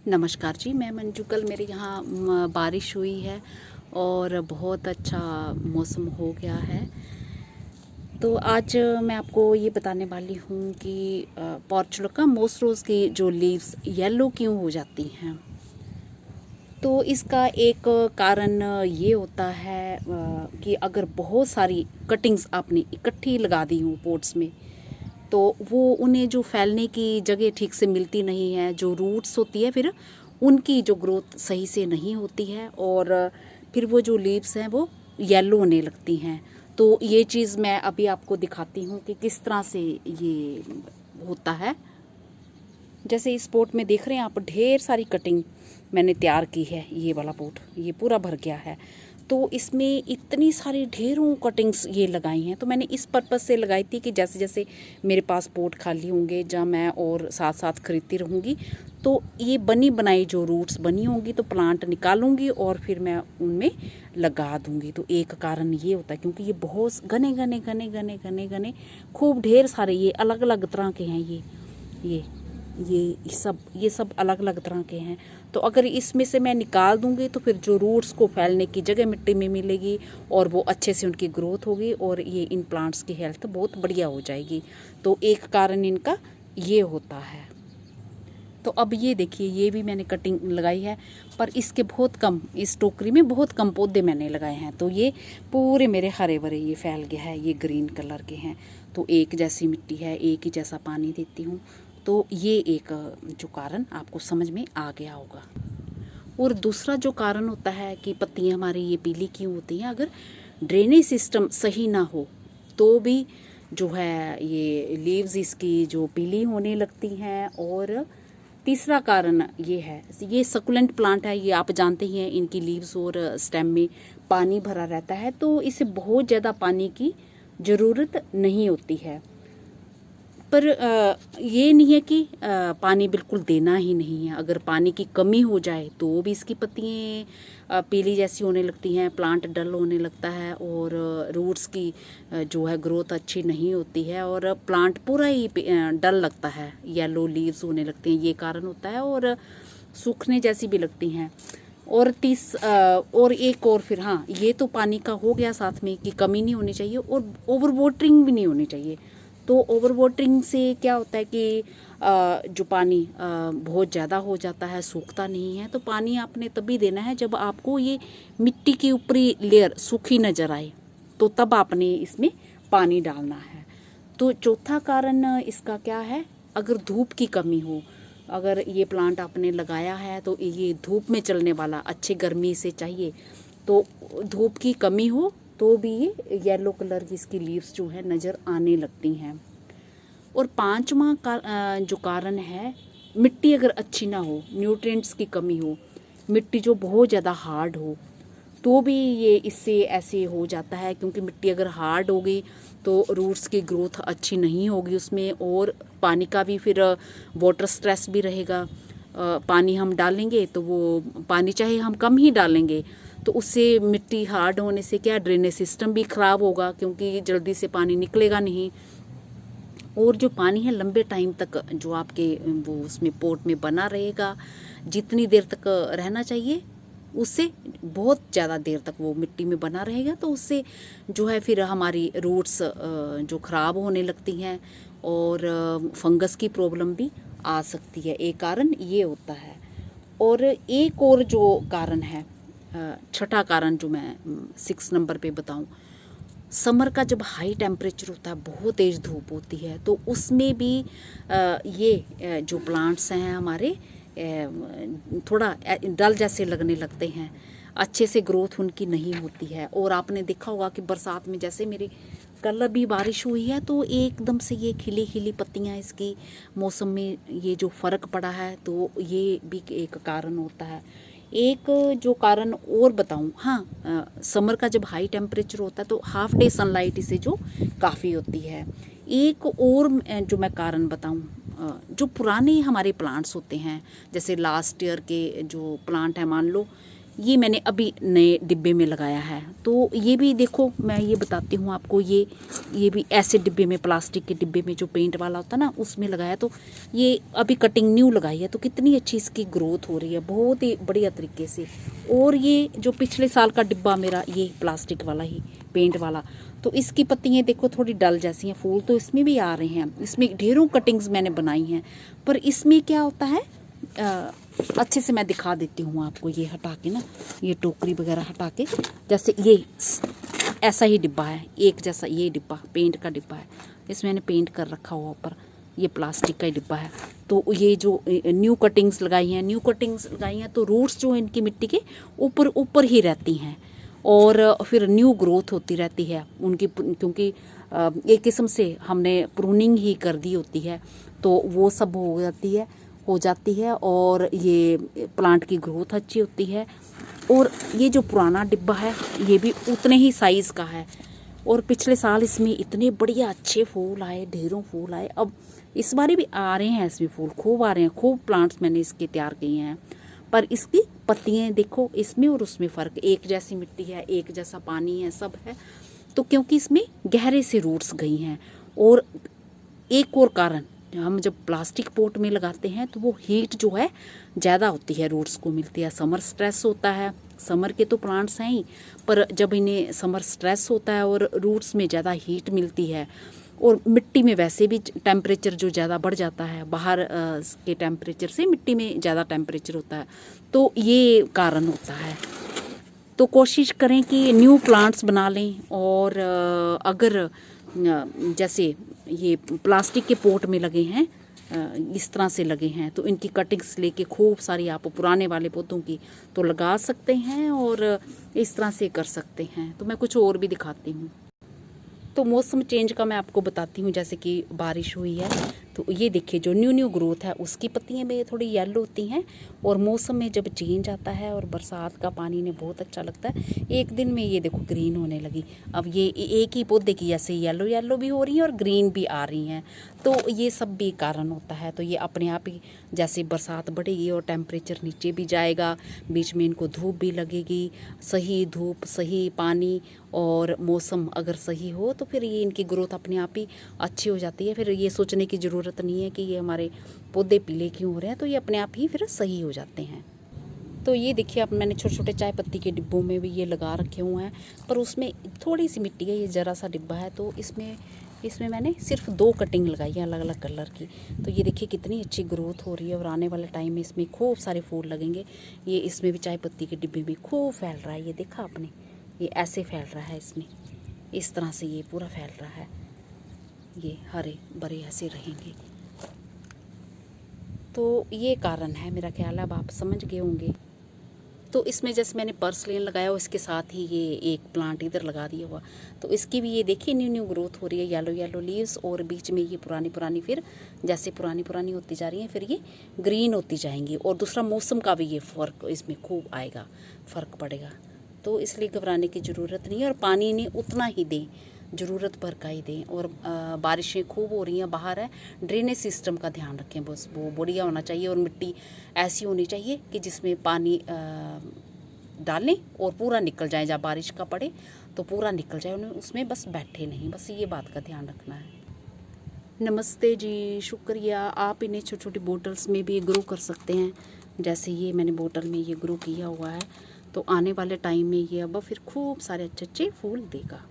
नमस्कार जी, मैं मंजू। कल मेरे यहाँ बारिश हुई है और बहुत अच्छा मौसम हो गया है। तो आज मैं आपको ये बताने वाली हूँ कि पोर्चुगा मोस्ट रोज़ की जो लीव्स येलो क्यों हो जाती हैं। तो इसका एक कारण ये होता है कि अगर बहुत सारी कटिंग्स आपने इकट्ठी लगा दी हूँ पोट्स में, तो वो उन्हें जो फैलने की जगह ठीक से मिलती नहीं है, जो रूट्स होती है फिर उनकी जो ग्रोथ सही से नहीं होती है और फिर वो जो लीव्स हैं वो येलो होने लगती हैं। तो ये चीज़ मैं अभी आपको दिखाती हूँ कि किस तरह से ये होता है। जैसे इस पोट में देख रहे हैं आप, ढेर सारी कटिंग मैंने तैयार की है। ये वाला पोट ये पूरा भर गया है, तो इसमें इतनी सारी ढेरों कटिंग्स ये लगाई हैं। तो मैंने इस पर्पज़ से लगाई थी कि जैसे जैसे मेरे पास पोट खाली होंगे, जहाँ मैं और साथ साथ खरीदती रहूँगी, तो ये बनी बनाई जो रूट्स बनी होंगी तो प्लांट निकालूंगी और फिर मैं उनमें लगा दूंगी। तो एक कारण ये होता है क्योंकि ये बहुत घने घने घने घने घने घने खूब ढेर सारे ये अलग अलग तरह के हैं। ये ये सब अलग अलग तरह के हैं। तो अगर इसमें से मैं निकाल दूंगी तो फिर जो रूट्स को फैलने की जगह मिट्टी में मिलेगी और वो अच्छे से उनकी ग्रोथ होगी और ये इन प्लांट्स की हेल्थ बहुत बढ़िया हो जाएगी। तो एक कारण इनका ये होता है। तो अब ये देखिए, ये भी मैंने कटिंग लगाई है, पर इसके बहुत कम, इस टोकरी में बहुत कम पौधे मैंने लगाए हैं। तो ये पूरे मेरे हरे भरे ये फैल गया है, ये ग्रीन कलर के हैं। तो एक जैसी मिट्टी है, एक ही जैसा पानी देती हूँ। तो ये एक जो कारण आपको समझ में आ गया होगा। और दूसरा जो कारण होता है कि पत्तियाँ हमारी ये पीली क्यों होती हैं, अगर ड्रेनेज सिस्टम सही ना हो तो भी जो है ये लीव्स इसकी जो पीली होने लगती हैं। और तीसरा कारण ये है, ये सकुलेंट प्लांट है, ये आप जानते ही हैं, इनकी लीव्स और स्टेम में पानी भरा रहता है, तो इसे बहुत ज़्यादा पानी की ज़रूरत नहीं होती है। पर ये नहीं है कि पानी बिल्कुल देना ही नहीं है। अगर पानी की कमी हो जाए तो भी इसकी पत्तियाँ पीली जैसी होने लगती हैं, प्लांट डल होने लगता है और रूट्स की जो है ग्रोथ अच्छी नहीं होती है और प्लांट पूरा ही डल लगता है, येलो लीव्स होने लगते हैं। ये कारण होता है और सूखने जैसी भी लगती हैं। और एक और फिर हाँ, ये तो पानी का हो गया साथ में कि कमी नहीं होनी चाहिए और ओवर वाटरिंग भी नहीं होनी चाहिए। तो ओवर वाटरिंग से क्या होता है कि जो पानी बहुत ज़्यादा हो जाता है, सूखता नहीं है। तो पानी आपने तभी देना है जब आपको ये मिट्टी की ऊपरी लेयर सूखी नज़र आए, तो तब आपने इसमें पानी डालना है। तो चौथा कारण इसका क्या है, अगर धूप की कमी हो, अगर ये प्लांट आपने लगाया है तो ये धूप में चलने वाला, अच्छी गर्मी से चाहिए, तो धूप की कमी हो तो भी ये येलो कलर की इसकी लीव्स जो है नज़र आने लगती हैं। और पांचवा जो कारण है, मिट्टी अगर अच्छी ना हो, न्यूट्रिएंट्स की कमी हो, मिट्टी जो बहुत ज़्यादा हार्ड हो, तो भी ये इससे ऐसे हो जाता है। क्योंकि मिट्टी अगर हार्ड होगी तो रूट्स की ग्रोथ अच्छी नहीं होगी उसमें और पानी का भी फिर वाटर स्ट्रेस भी रहेगा। पानी हम डालेंगे तो वो पानी चाहे हम कम ही डालेंगे तो उससे मिट्टी हार्ड होने से क्या, ड्रेनेज सिस्टम भी ख़राब होगा क्योंकि जल्दी से पानी निकलेगा नहीं। और जो पानी है लंबे टाइम तक जो आपके वो उसमें पोट में बना रहेगा, जितनी देर तक रहना चाहिए उससे बहुत ज़्यादा देर तक वो मिट्टी में बना रहेगा, तो उससे जो है फिर हमारी रूट्स जो ख़राब होने लगती हैं और फंगस की प्रॉब्लम भी आ सकती है। एक कारण ये होता है। और एक और जो कारण है, छठा कारण जो मैं 6 नंबर पे बताऊं, समर का जब हाई टेम्परेचर होता है, बहुत तेज़ धूप होती है, तो उसमें भी ये जो प्लांट्स हैं हमारे थोड़ा डल जैसे लगने लगते हैं, अच्छे से ग्रोथ उनकी नहीं होती है। और आपने देखा होगा कि बरसात में, जैसे मेरी कल अभी बारिश हुई है, तो एकदम से ये खिली खिली पत्तियां, इसकी मौसम में ये जो फ़र्क पड़ा है, तो ये भी एक कारण होता है। एक जो कारण और बताऊं, हाँ, समर का जब हाई टेम्परेचर होता है तो हाफ डे सनलाइट इसे जो काफ़ी होती है। एक और जो मैं कारण बताऊं, जो पुराने हमारे प्लांट्स होते हैं, जैसे लास्ट ईयर के जो प्लांट है, मान लो ये मैंने अभी नए डिब्बे में लगाया है। तो ये भी देखो, मैं ये बताती हूँ आपको, ये भी ऐसे डिब्बे में, प्लास्टिक के डिब्बे में जो पेंट वाला होता है ना, उसमें लगाया। तो ये अभी कटिंग न्यू लगाई है, तो कितनी अच्छी इसकी ग्रोथ हो रही है, बहुत ही बढ़िया तरीके से। और ये जो पिछले साल का डिब्बा मेरा, ये प्लास्टिक वाला ही पेंट वाला, तो इसकी पत्तियाँ देखो थोड़ी डल जैसी हैं। फूल तो इसमें भी आ रहे हैं, इसमें ढेरों कटिंग्स मैंने बनाई हैं। पर इसमें क्या होता है, अच्छे से मैं दिखा देती हूँ आपको। ये हटा के ना, ये टोकरी वगैरह हटा के, जैसे ये ऐसा ही डिब्बा है, एक जैसा ये डिब्बा पेंट का डिब्बा है, इसमें मैंने पेंट कर रखा हुआ ऊपर। ये प्लास्टिक का ही डिब्बा है। तो ये जो न्यू कटिंग्स लगाई हैं, तो रूट्स जो हैं इनकी मिट्टी के ऊपर ऊपर ही रहती हैं, और फिर न्यू ग्रोथ होती रहती है उनकी, क्योंकि एक किस्म से हमने प्रूनिंग ही कर दी होती है, तो वो सब हो जाती है और ये प्लांट की ग्रोथ अच्छी होती है। और ये जो पुराना डिब्बा है, ये भी उतने ही साइज़ का है, और पिछले साल इसमें इतने बढ़िया अच्छे फूल आए, ढेरों फूल आए। अब इस बार भी आ रहे हैं, इसमें फूल खूब आ रहे हैं, खूब प्लांट्स मैंने इसके तैयार किए हैं। पर इसकी पत्तियाँ देखो, इसमें और उसमें फ़र्क, एक जैसी मिट्टी है, एक जैसा पानी है, सब है। तो क्योंकि इसमें गहरे से रूट्स गई हैं। और एक और कारण, हम जब प्लास्टिक पॉट में लगाते हैं तो वो हीट जो है ज़्यादा होती है, रूट्स को मिलती है। समर स्ट्रेस होता है, समर के तो प्लांट्स हैं ही, पर जब इन्हें समर स्ट्रेस होता है और रूट्स में ज़्यादा हीट मिलती है, और मिट्टी में वैसे भी टेम्परेचर जो ज़्यादा बढ़ जाता है, बाहर के टेम्परेचर से मिट्टी में ज़्यादा टेम्परेचर होता है, तो ये कारण होता है। तो कोशिश करें कि न्यू प्लांट्स बना लें। और अगर जैसे ये प्लास्टिक के पोट में लगे हैं, इस तरह से लगे हैं, तो इनकी कटिंग्स लेके खूब सारी आप पुराने वाले पौधों की तो लगा सकते हैं, और इस तरह से कर सकते हैं। तो मैं कुछ और भी दिखाती हूँ। तो मौसम चेंज का मैं आपको बताती हूँ, जैसे कि बारिश हुई है, तो ये देखिए जो न्यू ग्रोथ है उसकी पत्तियाँ भी थोड़ी येलो होती हैं। और मौसम में जब चेंज आता है और बरसात का पानी ने बहुत अच्छा लगता है, एक दिन में ये देखो ग्रीन होने लगी। अब ये एक ही पौधे की ऐसे येलो भी हो रही हैं और ग्रीन भी आ रही हैं, तो ये सब भी कारण होता है। तो ये अपने आप ही, जैसे बरसात बढ़ेगी और टेम्परेचर नीचे भी जाएगा, बीच में इनको धूप भी लगेगी, सही धूप, सही पानी और मौसम अगर सही हो, तो फिर ये इनकी ग्रोथ अपने आप ही अच्छी हो जाती है। फिर ये सोचने की ज़रूरत नहीं है कि ये हमारे पौधे पीले क्यों हो रहे हैं, तो ये अपने आप ही फिर सही हो जाते हैं। तो ये देखिए, अब मैंने छोटे छोटे चाय पत्ती के डिब्बों में भी ये लगा रखे हुए हैं, पर उसमें थोड़ी सी मिट्टी है, ये ज़रा सा डिब्बा है, तो इसमें मैंने सिर्फ 2 कटिंग लगाई है अलग अलग कलर की। तो ये देखिए कितनी अच्छी ग्रोथ हो रही है, और आने वाले टाइम में इसमें खूब सारे फूल लगेंगे। ये इसमें भी चाय पत्ती के डिब्बे में खूब फैल रहा है, ये देखा आपने, ये ऐसे फैल रहा है, इसमें इस तरह से ये पूरा फैल रहा है, ये हरे भरे ऐसे रहेंगे। तो ये कारण है, मेरा ख्याल है अब आप समझ गए होंगे। तो इसमें जैसे मैंने पर्सलेन लगाया और इसके साथ ही ये एक प्लांट इधर लगा दिया हुआ, तो इसकी भी ये देखिए न्यू ग्रोथ हो रही है, येलो लीव्स, और बीच में ये पुरानी फिर जैसे पुरानी होती जा रही हैं, फिर ये ग्रीन होती जाएंगी। और दूसरा मौसम का भी ये फ़र्क इसमें खूब आएगा, फ़र्क पड़ेगा। तो इसलिए घबराने की ज़रूरत नहीं है, और पानी इन्हें उतना ही दें, ज़रूरत भर का ही दें। और बारिशें खूब हो रही हैं, बाहर है, ड्रेनेज सिस्टम का ध्यान रखें, बस वो बढ़िया होना चाहिए। और मिट्टी ऐसी होनी चाहिए कि जिसमें पानी डालें और पूरा निकल जाए, जब बारिश का पड़े तो पूरा निकल जाए, उन्हें उसमें बस बैठे नहीं, बस ये बात का ध्यान रखना है। नमस्ते जी, शुक्रिया। आप इन्हें छोटी छोटी बोटल्स में भी ग्रो कर सकते हैं, जैसे ये मैंने बोतल में ये ग्रो किया हुआ है। तो आने वाले टाइम में ये अब फिर खूब सारे अच्छे फूल देगा।